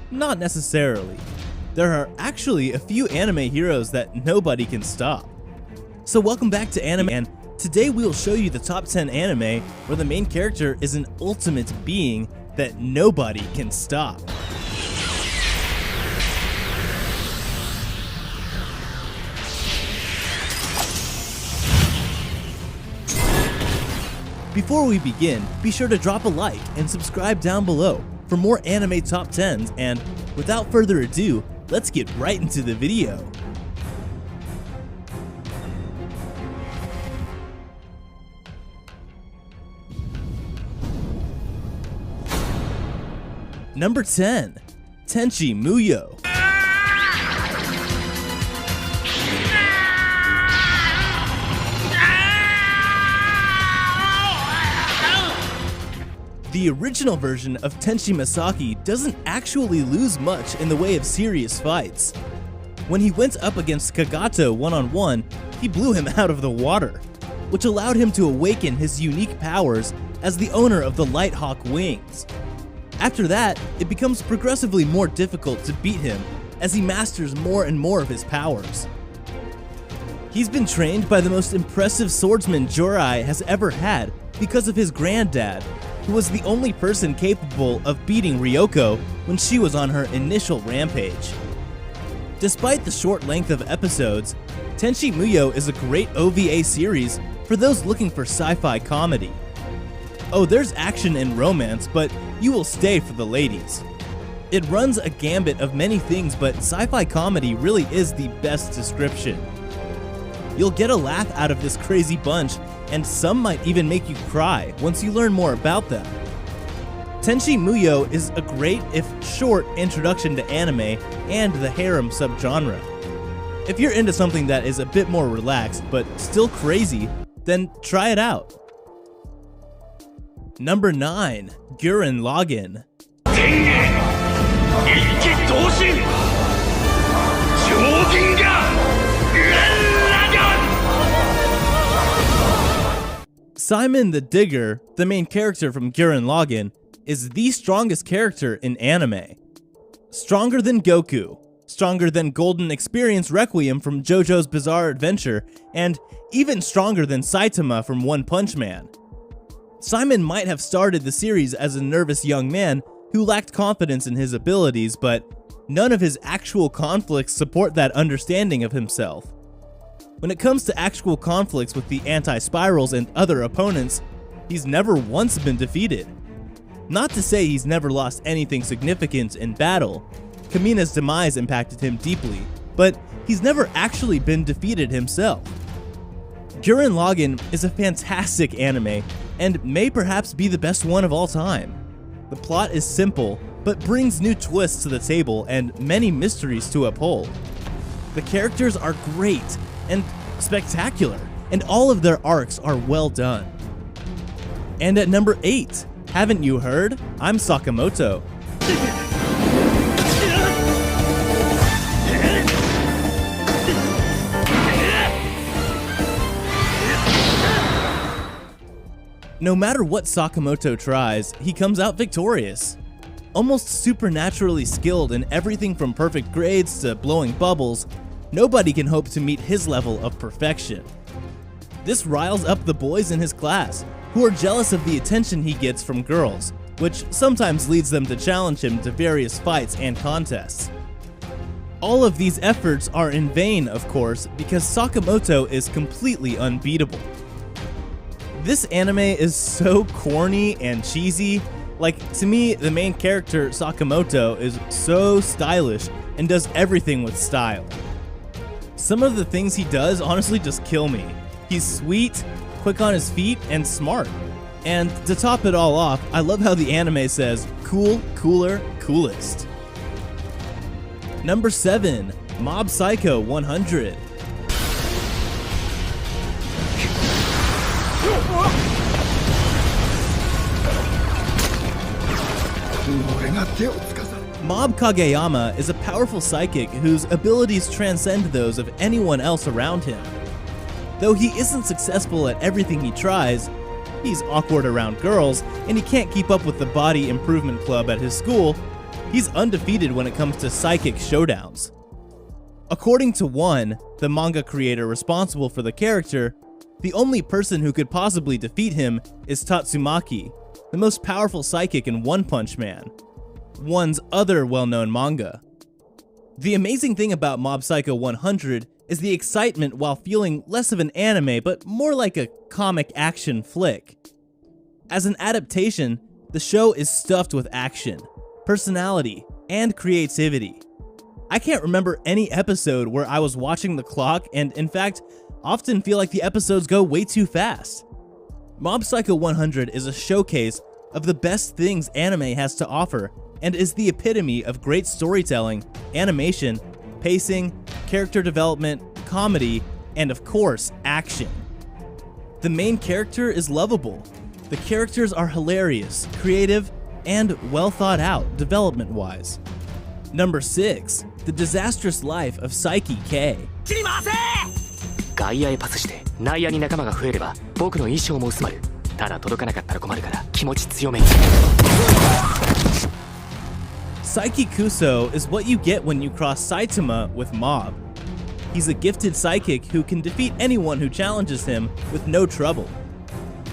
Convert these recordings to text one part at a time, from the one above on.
Not necessarily. There are actually a few anime heroes that nobody can stop. So welcome back to Anime, and today we will show you the top 10 anime where the main character is an ultimate being that nobody can stop. Before we begin, be sure to drop a like and subscribe down below for more anime top 10s, and without further ado, let's get right into the video. Number 10. Tenchi Muyo. The original version of Tenchi Masaki doesn't actually lose much in the way of serious fights. When he went up against Kagato one-on-one, he blew him out of the water, which allowed him to awaken his unique powers as the owner of the Lighthawk wings. After that, it becomes progressively more difficult to beat him as he masters more and more of his powers. He's been trained by the most impressive swordsman Jorai has ever had because of his granddad, who was the only person capable of beating Ryoko when she was on her initial rampage. Despite the short length of episodes, Tenchi Muyo is a great OVA series for those looking for sci-fi comedy. Oh, there's action and romance, but you will stay for the ladies. It runs a gambit of many things, but sci-fi comedy really is the best description. You'll get a laugh out of this crazy bunch, and some might even make you cry once you learn more about them. Tenchi Muyo is a great, if short, introduction to anime and the harem subgenre. If you're into something that is a bit more relaxed but still crazy, then try it out. Number 9. Gurren Lagann. Simon the Digger, the main character from Gurren Lagann, is the strongest character in anime. Stronger than Goku, stronger than Golden Experience Requiem from JoJo's Bizarre Adventure, and even stronger than Saitama from One Punch Man. Simon might have started the series as a nervous young man who lacked confidence in his abilities, but none of his actual conflicts support that understanding of himself. When it comes to actual conflicts with the anti-spirals and other opponents, he's never once been defeated. Not to say he's never lost anything significant in battle. Kamina's demise impacted him deeply, but he's never actually been defeated himself. Gurren Lagann is a fantastic anime, and may perhaps be the best one of all time. The plot is simple, but brings new twists to the table and many mysteries to uphold. The characters are great and spectacular, and all of their arcs are well done. And at number 8, haven't you heard? I'm Sakamoto. No matter what Sakamoto tries, he comes out victorious. Almost supernaturally skilled in everything from perfect grades to blowing bubbles, nobody can hope to meet his level of perfection. This riles up the boys in his class, who are jealous of the attention he gets from girls, which sometimes leads them to challenge him to various fights and contests. All of these efforts are in vain, of course, because Sakamoto is completely unbeatable. This anime is so corny and cheesy. Like, to me, the main character, Sakamoto, is so stylish and does everything with style. Some of the things he does honestly just kill me. He's sweet, quick on his feet, and smart. And to top it all off, I love how the anime says, cool, cooler, coolest. Number 7. Mob Psycho 100. Mob Kageyama is a powerful psychic whose abilities transcend those of anyone else around him. Though he isn't successful at everything he tries, he's awkward around girls, and he can't keep up with the body improvement club at his school, He's undefeated when it comes to psychic showdowns. According to One, the manga creator responsible for the character, the only person who could possibly defeat him is Tatsumaki, the most powerful psychic in One Punch Man, One's other well-known manga. The amazing thing about Mob Psycho 100 is the excitement while feeling less of an anime but more like a comic action flick. As an adaptation, the show is stuffed with action, personality, and creativity. I can't remember any episode where I was watching the clock and, in fact, often feel like the episodes go way too fast. Mob Psycho 100 is a showcase of the best things anime has to offer and is the epitome of great storytelling, animation, pacing, character development, comedy, and of course, action. The main character is lovable. The characters are hilarious, creative, and well thought out development-wise. Number 6, The Disastrous Life of Psyche K. 外野へパスして内野に仲間が増えれば僕の衣装も薄まる。ただ届かなかったら困るから気持ち強めに。Psyche Kuso is what you get when you cross Saitama with Mob. He's a gifted psychic who can defeat anyone who challenges him with no trouble.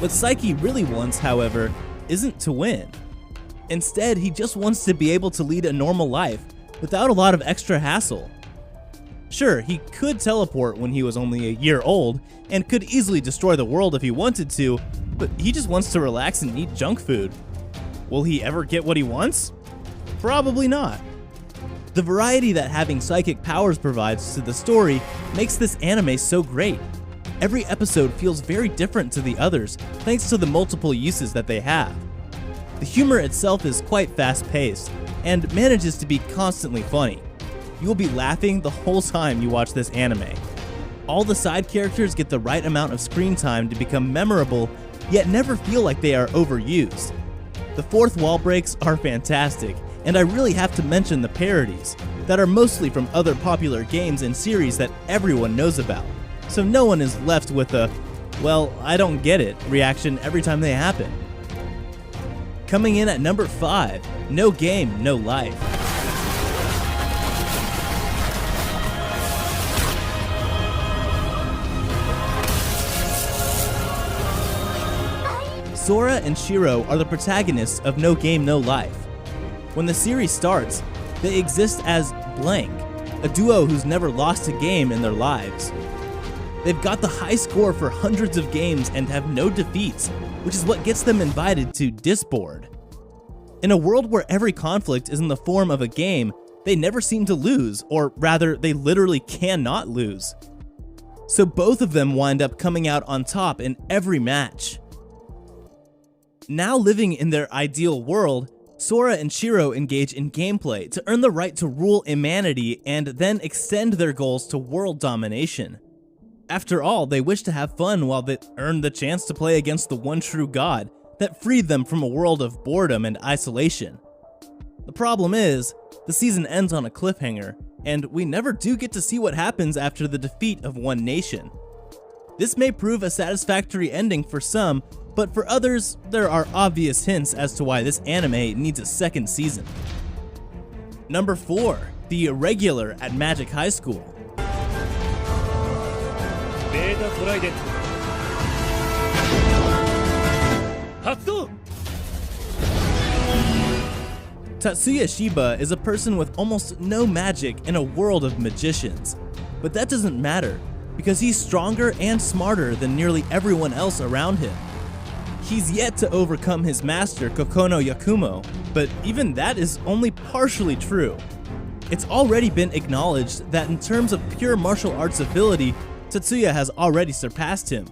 What Psyche really wants, however, isn't to win. Instead, he just wants to be able to lead a normal life without a lot of extra hassle. Sure, he could teleport when he was only a year old and could easily destroy the world if he wanted to, but he just wants to relax and eat junk food. Will he ever get what he wants? Probably not. The variety that having psychic powers provides to the story makes this anime so great. Every episode feels very different to the others thanks to the multiple uses that they have. The humor itself is quite fast-paced and manages to be constantly funny. You will be laughing the whole time you watch this anime. All the side characters get the right amount of screen time to become memorable, yet never feel like they are overused. The fourth wall breaks are fantastic, and I really have to mention the parodies, that are mostly from other popular games and series that everyone knows about, so no one is left with a, well, I don't get it reaction every time they happen. Coming in at number 5, No Game, No Life. Sora and Shiro are the protagonists of No Game, No Life. When the series starts, they exist as Blank, a duo who's never lost a game in their lives. They've got the high score for hundreds of games and have no defeats, which is what gets them invited to Disboard. In a world where every conflict is in the form of a game, they never seem to lose, or rather, they literally cannot lose. So both of them wind up coming out on top in every match. Now living in their ideal world, Sora and Shiro engage in gameplay to earn the right to rule humanity and then extend their goals to world domination. After all, they wish to have fun while they earn the chance to play against the one true god that freed them from a world of boredom and isolation. The problem is, the season ends on a cliffhanger, and we never do get to see what happens after the defeat of one nation. This may prove a satisfactory ending for some, but for others, there are obvious hints as to why this anime needs a second season. Number 4, The Irregular at Magic High School. Tatsuya Shiba is a person with almost no magic in a world of magicians, but that doesn't matter because he's stronger and smarter than nearly everyone else around him. He's yet to overcome his master, Kokono Yakumo, but even that is only partially true. It's already been acknowledged that in terms of pure martial arts ability, Tatsuya has already surpassed him.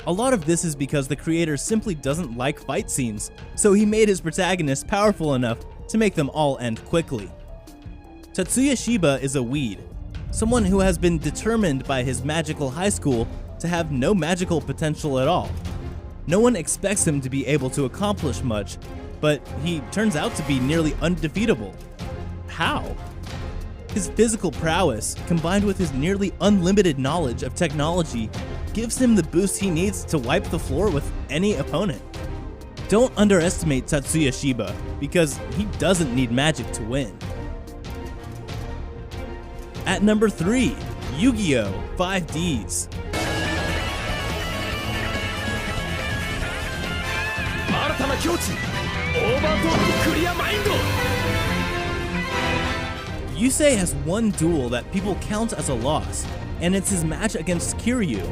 A lot of this is because the creator simply doesn't like fight scenes, so he made his protagonists powerful enough to make them all end quickly. Tatsuya Shiba is a weed, someone who has been determined by his magical high school to have no magical potential at all. No one expects him to be able to accomplish much, but he turns out to be nearly undefeatable. How? His physical prowess, combined with his nearly unlimited knowledge of technology, gives him the boost he needs to wipe the floor with any opponent. Don't underestimate Tatsuya Shiba, because he doesn't need magic to win. At number 3, Yu-Gi-Oh! 5Ds. Yusei has one duel that people count as a loss, and it's his match against Kiryu,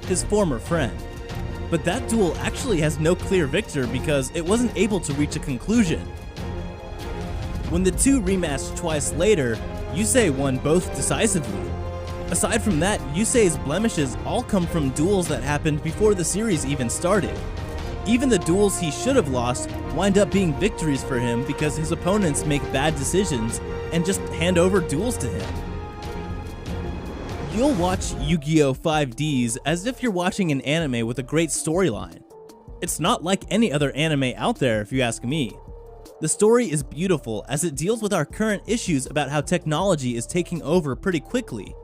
his former friend. But that duel actually has no clear victor because it wasn't able to reach a conclusion. When the two rematched twice later, Yusei won both decisively. Aside from that, Yusei's blemishes all come from duels that happened before the series even started. Even the duels he should have lost wind up being victories for him because his opponents make bad decisions and just hand over duels to him. You'll watch Yu-Gi-Oh! 5Ds as if you're watching an anime with a great storyline. It's not like any other anime out there if you ask me. The story is beautiful as it deals with our current issues about how technology is taking over pretty quickly.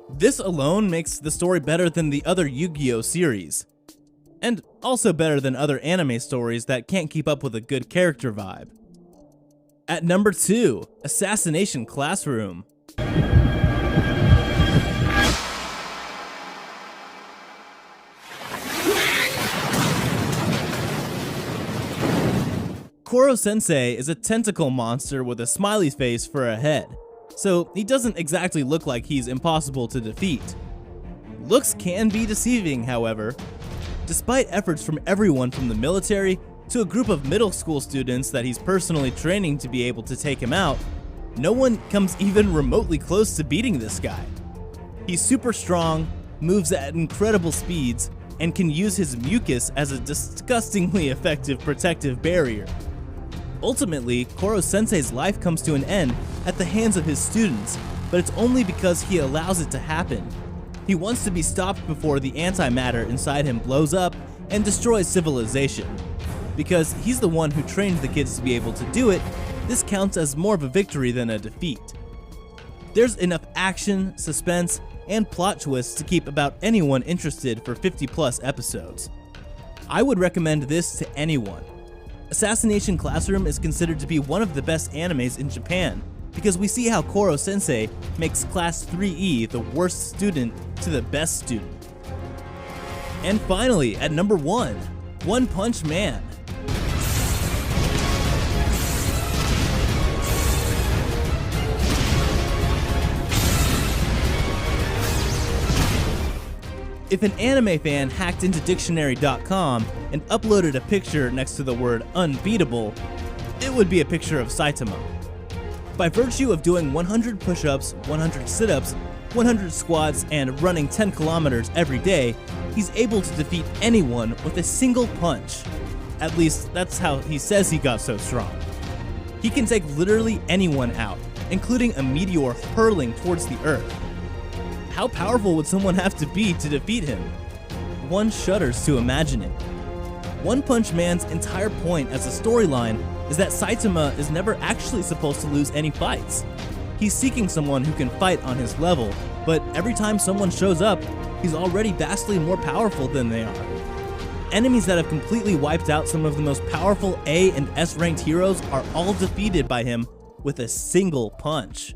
This alone makes the story better than the other Yu-Gi-Oh! Series. And also better than other anime stories that can't keep up with a good character vibe. At number 2, Assassination Classroom. Koro-sensei is a tentacle monster with a smiley face for a head, so he doesn't exactly look like he's impossible to defeat. Looks can be deceiving, however. Despite efforts from everyone from the military to a group of middle school students that he's personally training to be able to take him out, no one comes even remotely close to beating this guy. He's super strong, moves at incredible speeds, and can use his mucus as a disgustingly effective protective barrier. Ultimately, Koro-sensei's life comes to an end at the hands of his students, but it's only because he allows it to happen. He wants to be stopped before the antimatter inside him blows up and destroys civilization. Because he's the one who trained the kids to be able to do it, this counts as more of a victory than a defeat. There's enough action, suspense, and plot twists to keep about anyone interested for 50+ episodes. I would recommend this to anyone. Assassination Classroom is considered to be one of the best animes in Japan, because we see how Koro-sensei makes Class 3E the worst student to the best student. And finally, at number 1, One Punch Man. If an anime fan hacked into dictionary.com and uploaded a picture next to the word unbeatable, it would be a picture of Saitama. By virtue of doing 100 push-ups, 100 sit-ups, 100 squats, and running 10 kilometers every day, he's able to defeat anyone with a single punch. At least, that's how he says he got so strong. He can take literally anyone out, including a meteor hurling towards the earth. How powerful would someone have to be to defeat him? One shudders to imagine it. One Punch Man's entire point as a storyline is that Saitama is never actually supposed to lose any fights. He's seeking someone who can fight on his level, but every time someone shows up, he's already vastly more powerful than they are. Enemies that have completely wiped out some of the most powerful A and S ranked heroes are all defeated by him with a single punch.